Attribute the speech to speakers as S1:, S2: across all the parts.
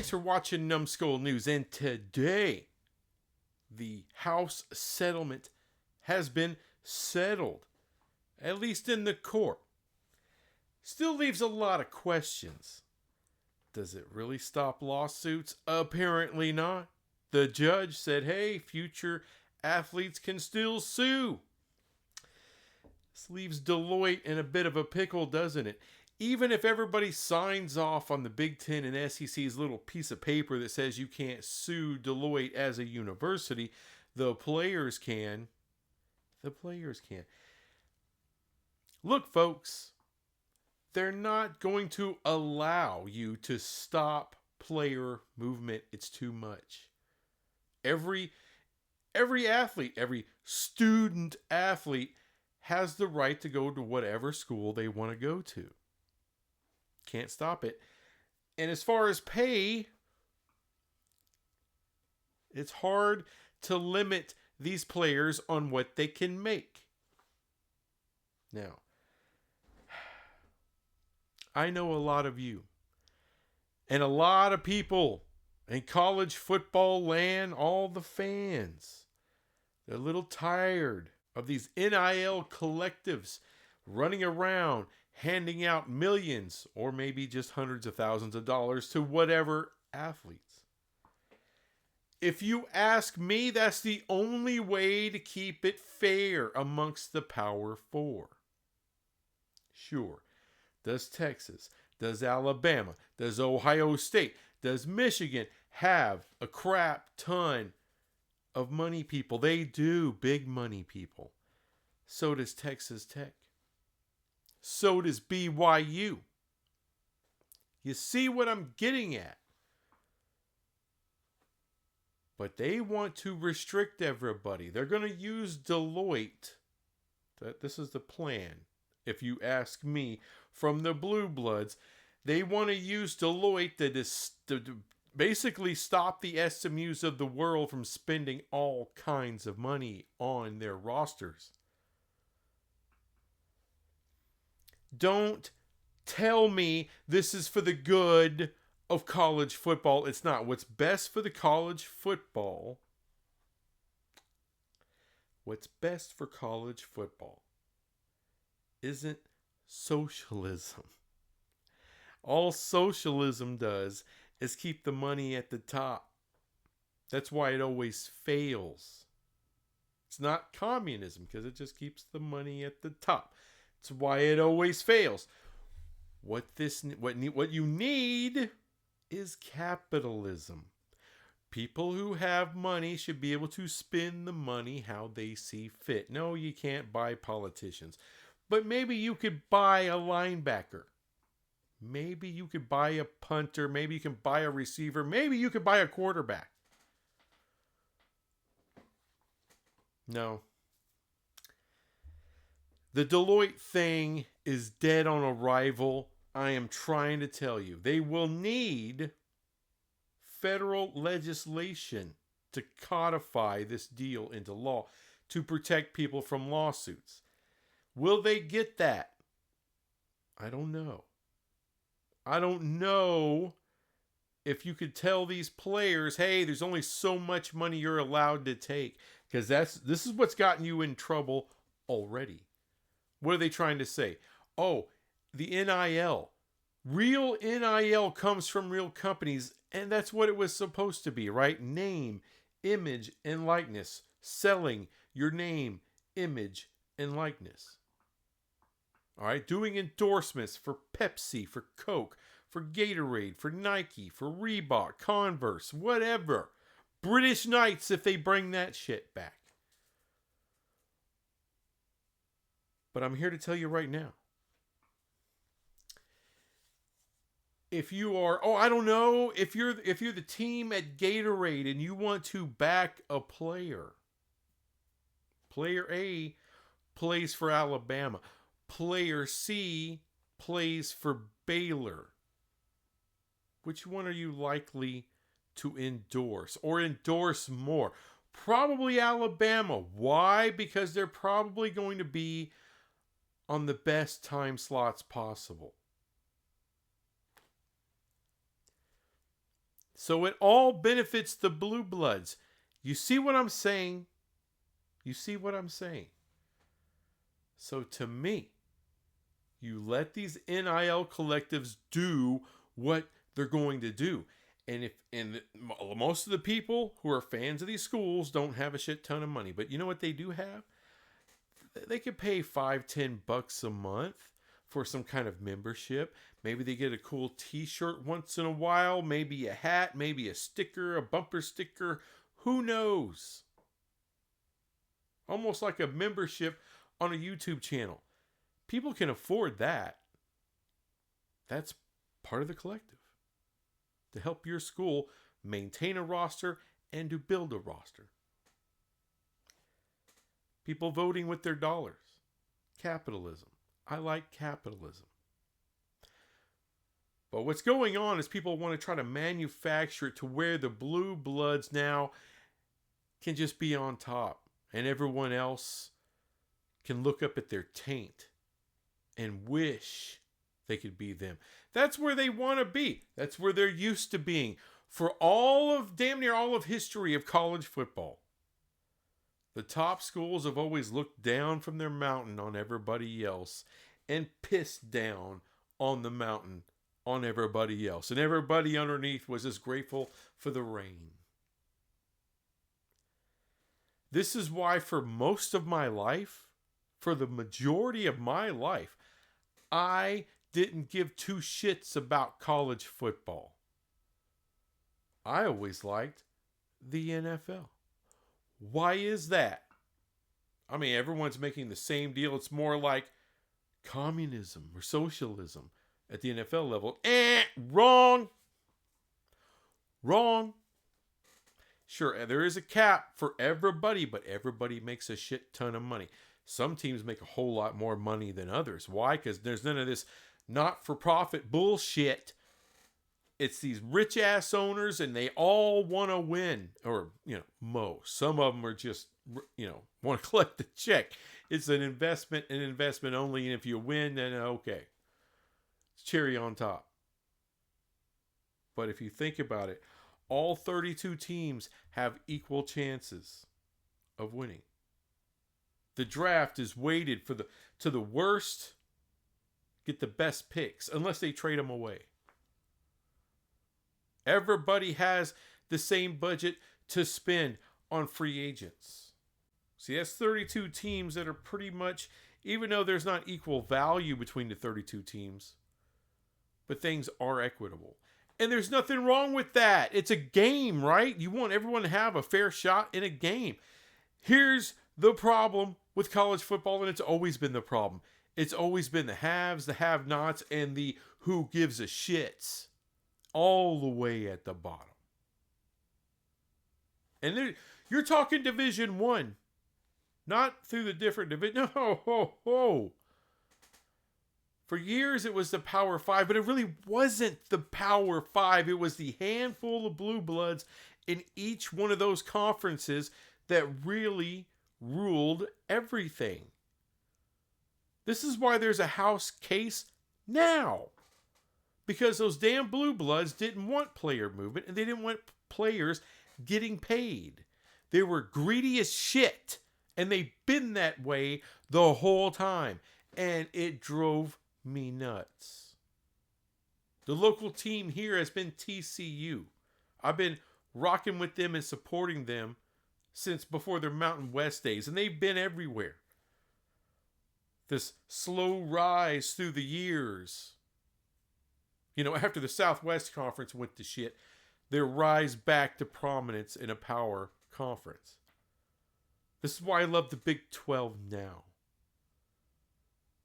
S1: Thanks for watching Numbskull News, and today the House settlement has been settled, at least in the court. Still leaves a lot of questions. Does it really stop lawsuits? Apparently not. The judge said, hey, future athletes can still sue. This leaves Deloitte in a bit of a pickle, doesn't it? Even if everybody signs off on the Big Ten and SEC's little piece of paper that says you can't sue Deloitte as a university, the players can. The players can. Look, folks, they're not going to allow you to stop player movement. It's too much. Every athlete, every student athlete has the right to go to whatever school they want to go to. Can't stop it. And as far as pay, it's hard to limit these players on what they can make. Now, I know a lot of you and a lot of people in college football land, all the fans, they're a little tired of these NIL collectives running around handing out millions or maybe just hundreds of thousands of dollars to whatever athletes. If you ask me, that's the only way to keep it fair amongst the Power Four. Sure, does Texas, does Alabama, does Ohio State, does Michigan have a crap ton of money people? They do, big money people. So does Texas Tech. So does BYU. You see what I'm getting at? But they want to restrict everybody. They're going to use Deloitte. This is the plan. If you ask me, from the Blue Bloods, they want to use Deloitte to basically stop the SMUs of the world from spending all kinds of money on their rosters. Don't tell me this is for the good of college football. It's not. What's best for the college football, what's best for college football isn't socialism. All socialism does is keep the money at the top. That's why it always fails. It's not communism because it just keeps the money at the top. It's why it always fails. What you need is capitalism. People who have money should be able to spend the money how they see fit. No, you can't buy politicians. But maybe you could buy a linebacker. Maybe you could buy a punter. Maybe you can buy a receiver. Maybe you could buy a quarterback. No. The Deloitte thing is dead on arrival. I am trying to tell you. They will need federal legislation to codify this deal into law to protect people from lawsuits. Will they get that? I don't know. I don't know if you could tell these players, hey, there's only so much money you're allowed to take. Because this is what's gotten you in trouble already. What are they trying to say? Oh, the NIL. Real NIL comes from real companies, and that's what it was supposed to be, right? Name, image, and likeness. Selling your name, image, and likeness. All right, doing endorsements for Pepsi, for Coke, for Gatorade, for Nike, for Reebok, Converse, whatever. British Knights if they bring that shit back. But I'm here to tell you right now. If you are, I don't know, if you're the team at Gatorade and you want to back a player. Player A plays for Alabama. Player C plays for Baylor. Which one are you likely to endorse or endorse more? Probably Alabama. Why? Because they're probably going to be on the best time slots possible. So it all benefits the blue bloods. You see what I'm saying? You see what I'm saying? So to me, you let these NIL collectives do what they're going to do. Most of the people who are fans of these schools don't have a shit ton of money, but you know what they do have? They could pay $5-10 a month for some kind of membership. Maybe they get a cool t-shirt once in a while, maybe a hat, maybe a sticker, a bumper sticker, who knows? Almost like a membership on a YouTube channel. People can afford that. That's part of the collective. To help your school maintain a roster and to build a roster. People voting with their dollars. Capitalism. I like capitalism. But what's going on is people want to try to manufacture it to where the blue bloods now can just be on top. And everyone else can look up at their taint and wish they could be them. That's where they want to be. That's where they're used to being. For damn near all of history of college football, the top schools have always looked down from their mountain on everybody else and pissed down on the mountain on everybody else. And everybody underneath was just grateful for the rain. This is why for most of my life, for the majority of my life, I didn't give two shits about college football. I always liked the NFL. Why is that? I mean, everyone's making the same deal. It's more like communism or socialism at the NFL level. Wrong. Wrong. Sure, there is a cap for everybody, but everybody makes a shit ton of money. Some teams make a whole lot more money than others. Why? Because there's none of this not-for-profit bullshit. It's these rich-ass owners, and they all want to win. Or, most. Some of them are just, want to collect the check. It's an investment only, and if you win, then okay. It's cherry on top. But if you think about it, all 32 teams have equal chances of winning. The draft is weighted to the worst get the best picks, unless they trade them away. Everybody has the same budget to spend on free agents. See, that's 32 teams that are pretty much, even though there's not equal value between the 32 teams, but things are equitable. And there's nothing wrong with that. It's a game, right? You want everyone to have a fair shot in a game. Here's the problem with college football, and it's always been the problem. It's always been the haves, the have-nots, and the who gives a shits. All the way at the bottom. And you're talking Division 1. Not through the different divisions. No. For years it was the Power 5, but it really wasn't the Power 5. It was the handful of blue bloods in each one of those conferences that really ruled everything. This is why there's a house case now. Because those damn blue bloods didn't want player movement, and they didn't want players getting paid. They were greedy as shit, and they've been that way the whole time. And it drove me nuts. The local team here has been TCU. I've been rocking with them and supporting them since before their Mountain West days, and they've been everywhere. This slow rise through the years. After the Southwest Conference went to shit, their rise back to prominence in a power conference. This is why I love the Big 12 now.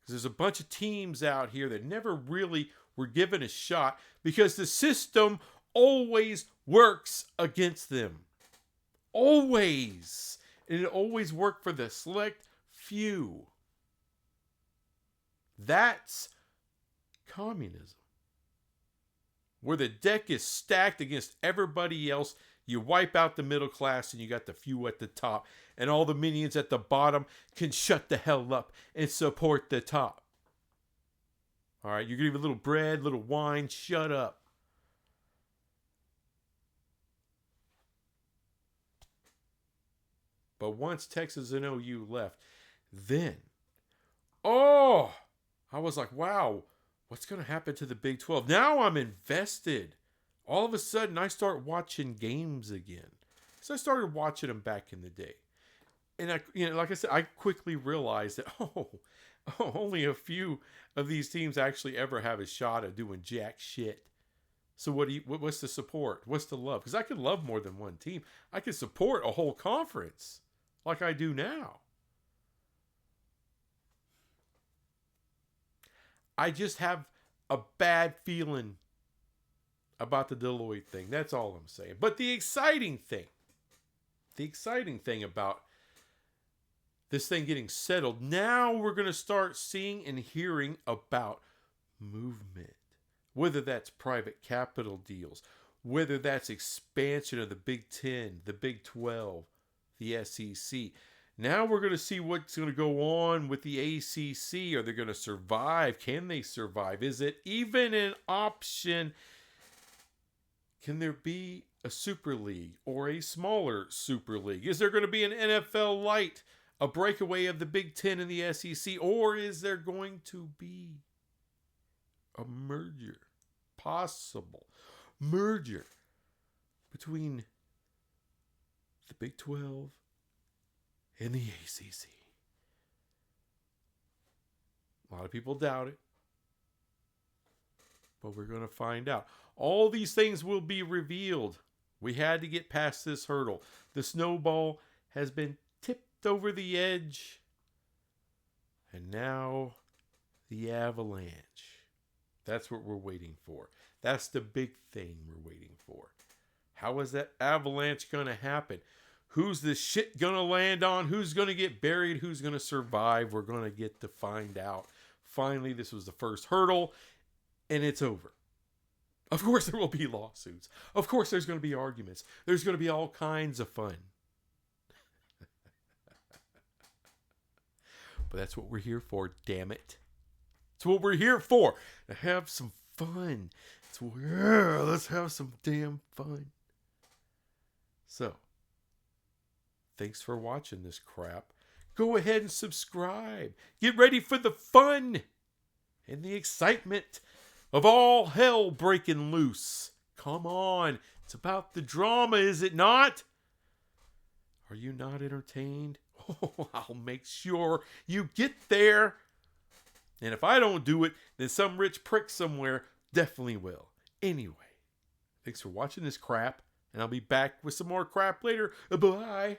S1: Because there's a bunch of teams out here that never really were given a shot because the system always works against them. Always. And it always worked for the select few. That's communism. Where the deck is stacked against everybody else, you wipe out the middle class and you got the few at the top. And all the minions at the bottom can shut the hell up and support the top. All right, you give a little bread, little wine, shut up. But once Texas and OU left, then, I was like, wow, what's going to happen to the Big 12? Now I'm invested. All of a sudden, I start watching games again. So I started watching them back in the day. And like I said, I quickly realized that, only a few of these teams actually ever have a shot at doing jack shit. So what's the support? What's the love? Because I could love more than one team. I could support a whole conference like I do now. I just have a bad feeling about the Deloitte thing. That's all I'm saying. But the exciting thing about this thing getting settled, now we're going to start seeing and hearing about movement. Whether that's private capital deals, whether that's expansion of the Big 10, the Big 12, the SEC. Now we're going to see what's going to go on with the ACC. Are they going to survive? Can they survive? Is it even an option? Can there be a Super League or a smaller Super League? Is there going to be an NFL Light, a breakaway of the Big 10 and the SEC? Or is there going to be a merger? Possible merger between the Big 12 and the ACC. A lot of people doubt it, but we're going to find out. All these things will be revealed. We had to get past this hurdle. The snowball has been tipped over the edge, and now the avalanche. That's what we're waiting for. That's the big thing we're waiting for. How is that avalanche going to happen? Who's the shit going to land on? Who's going to get buried? Who's going to survive? We're going to get to find out. Finally, this was the first hurdle, and it's over. Of course, there will be lawsuits. Of course, there's going to be arguments. There's going to be all kinds of fun. But that's what we're here for, damn it. That's what we're here for. To have some fun. Let's have some damn fun. So, thanks for watching this crap. Go ahead and subscribe. Get ready for the fun and the excitement of all hell breaking loose. Come on. It's about the drama, is it not? Are you not entertained? Oh, I'll make sure you get there. And if I don't do it, then some rich prick somewhere definitely will. Anyway, thanks for watching this crap. And I'll be back with some more crap later. Bye.